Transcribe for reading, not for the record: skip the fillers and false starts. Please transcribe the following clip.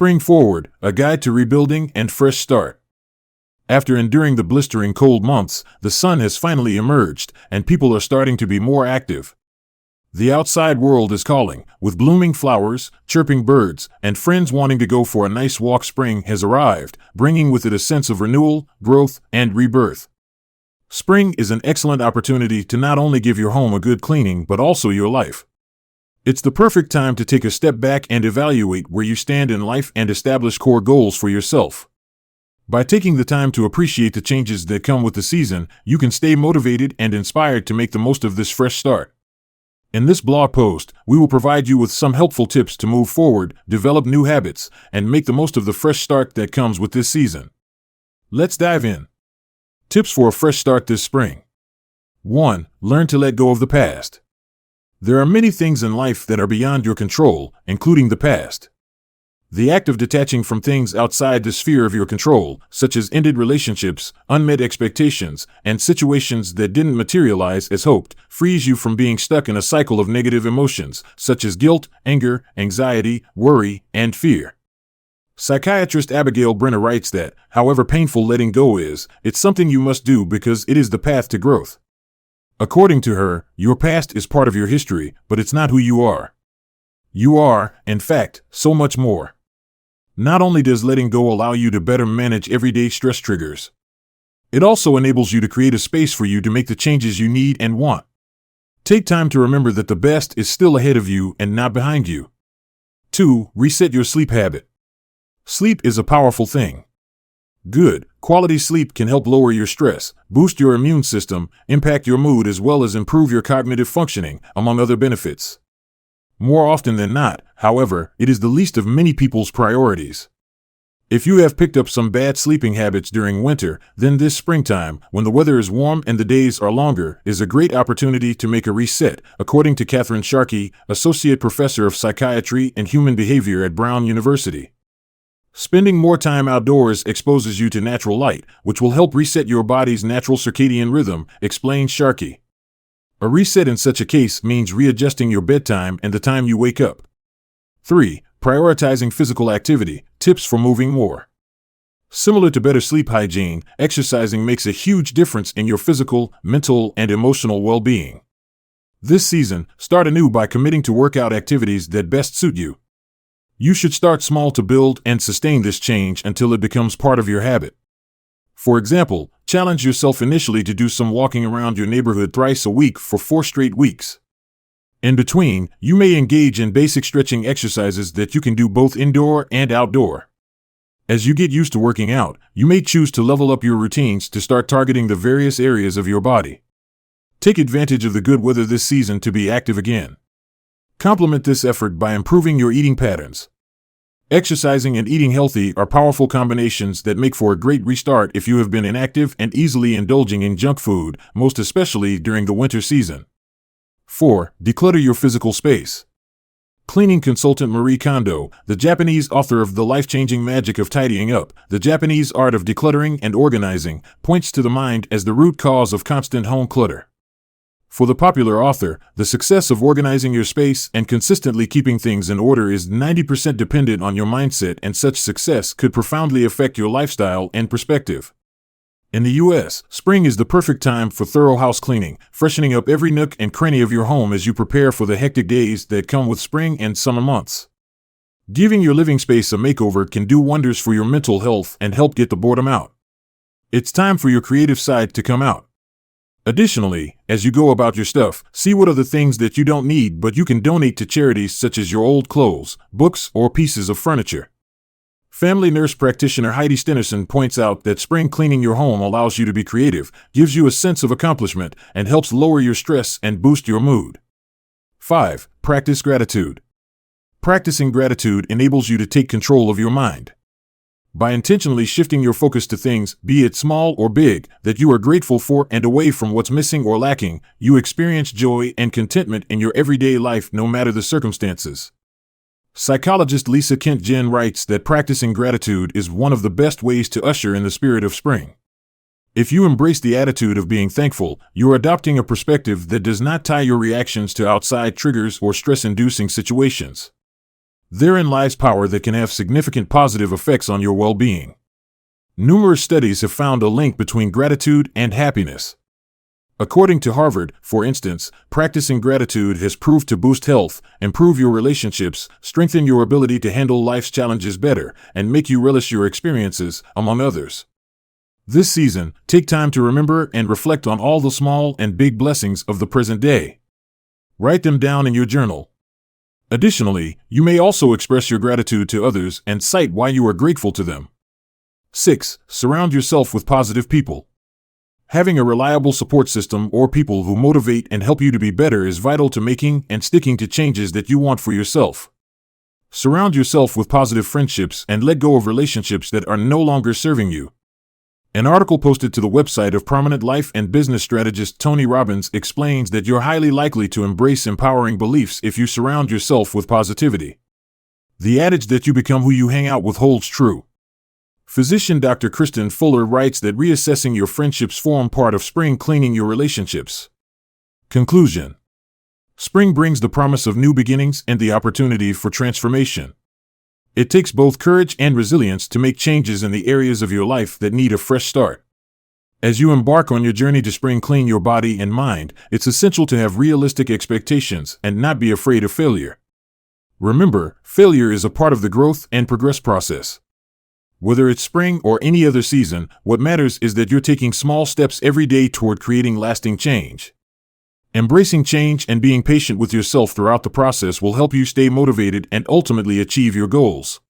Spring Forward, a guide to rebuilding and fresh start. After enduring the blistering cold months, the sun has finally emerged, and people are starting to be more active. The outside world is calling, with blooming flowers, chirping birds, and friends wanting to go for a nice walk. Spring has arrived, bringing with it a sense of renewal, growth, and rebirth. Spring is an excellent opportunity to not only give your home a good cleaning but also your life. It's the perfect time to take a step back and evaluate where you stand in life and establish core goals for yourself. By taking the time to appreciate the changes that come with the season, you can stay motivated and inspired to make the most of this fresh start. In this blog post, we will provide you with some helpful tips to move forward, develop new habits, and make the most of the fresh start that comes with this season. Let's dive in. Tips for a fresh start this spring. 1. Learn to let go of the past. There are many things in life that are beyond your control, including the past. The act of detaching from things outside the sphere of your control, such as ended relationships, unmet expectations, and situations that didn't materialize as hoped, frees you from being stuck in a cycle of negative emotions, such as guilt, anger, anxiety, worry, and fear. Psychiatrist Abigail Brenner writes that, however painful letting go is, it's something you must do because it is the path to growth. According to her, your past is part of your history, but it's not who you are. You are, in fact, so much more. Not only does letting go allow you to better manage everyday stress triggers, it also enables you to create a space for you to make the changes you need and want. Take time to remember that the best is still ahead of you and not behind you. 2. Reset your sleep habit. Sleep is a powerful thing. Good, quality sleep can help lower your stress, boost your immune system, impact your mood, as well as improve your cognitive functioning, among other benefits. More often than not, however, it is the least of many people's priorities. If you have picked up some bad sleeping habits during winter, then this springtime, when the weather is warm and the days are longer, is a great opportunity to make a reset, according to Catherine Sharkey, Associate Professor of Psychiatry and Human Behavior at Brown University. Spending more time outdoors exposes you to natural light, which will help reset your body's natural circadian rhythm, explains Sharkey. A reset in such a case means readjusting your bedtime and the time you wake up. 3. Prioritizing physical activity, tips for moving more. Similar to better sleep hygiene, exercising makes a huge difference in your physical, mental, and emotional well-being. This season, start anew by committing to workout activities that best suit you. You should start small to build and sustain this change until it becomes part of your habit. For example, challenge yourself initially to do some walking around your neighborhood thrice a week for 4 straight weeks. In between, you may engage in basic stretching exercises that you can do both indoor and outdoor. As you get used to working out, you may choose to level up your routines to start targeting the various areas of your body. Take advantage of the good weather this season to be active again. Complement this effort by improving your eating patterns. Exercising and eating healthy are powerful combinations that make for a great restart if you have been inactive and easily indulging in junk food, most especially during the winter season. 4. Declutter your physical space. Cleaning consultant Marie Kondo, the Japanese author of The Life-Changing Magic of Tidying Up, The Japanese Art of Decluttering and Organizing, points to the mind as the root cause of constant home clutter. For the popular author, the success of organizing your space and consistently keeping things in order is 90% dependent on your mindset, and such success could profoundly affect your lifestyle and perspective. In the U.S., spring is the perfect time for thorough house cleaning, freshening up every nook and cranny of your home as you prepare for the hectic days that come with spring and summer months. Giving your living space a makeover can do wonders for your mental health and help get the boredom out. It's time for your creative side to come out. Additionally, as you go about your stuff, see what are the things that you don't need but you can donate to charities such as your old clothes, books, or pieces of furniture. Family nurse practitioner Heidi Stenerson points out that spring cleaning your home allows you to be creative, gives you a sense of accomplishment, and helps lower your stress and boost your mood. 5. Practice gratitude. Practicing gratitude enables you to take control of your mind. By intentionally shifting your focus to things, be it small or big, that you are grateful for and away from what's missing or lacking, you experience joy and contentment in your everyday life no matter the circumstances. Psychologist Lisa Kent Jen writes that practicing gratitude is one of the best ways to usher in the spirit of spring. If you embrace the attitude of being thankful, you're adopting a perspective that does not tie your reactions to outside triggers or stress-inducing situations. Therein lies power that can have significant positive effects on your well-being. Numerous studies have found a link between gratitude and happiness. According to Harvard, for instance, practicing gratitude has proved to boost health, improve your relationships, strengthen your ability to handle life's challenges better, and make you relish your experiences, among others. This season, take time to remember and reflect on all the small and big blessings of the present day. Write them down in your journal. Additionally, you may also express your gratitude to others and cite why you are grateful to them. 6. Surround yourself with positive people. Having a reliable support system or people who motivate and help you to be better is vital to making and sticking to changes that you want for yourself. Surround yourself with positive friendships and let go of relationships that are no longer serving you. An article posted to the website of prominent life and business strategist Tony Robbins explains that you're highly likely to embrace empowering beliefs if you surround yourself with positivity. The adage that you become who you hang out with holds true. Physician Dr. Kristen Fuller writes that reassessing your friendships form part of spring cleaning your relationships. Conclusion. Spring brings the promise of new beginnings and the opportunity for transformation. It takes both courage and resilience to make changes in the areas of your life that need a fresh start. As you embark on your journey to spring clean your body and mind, it's essential to have realistic expectations and not be afraid of failure. Remember, failure is a part of the growth and progress process. Whether it's spring or any other season, what matters is that you're taking small steps every day toward creating lasting change. Embracing change and being patient with yourself throughout the process will help you stay motivated and ultimately achieve your goals.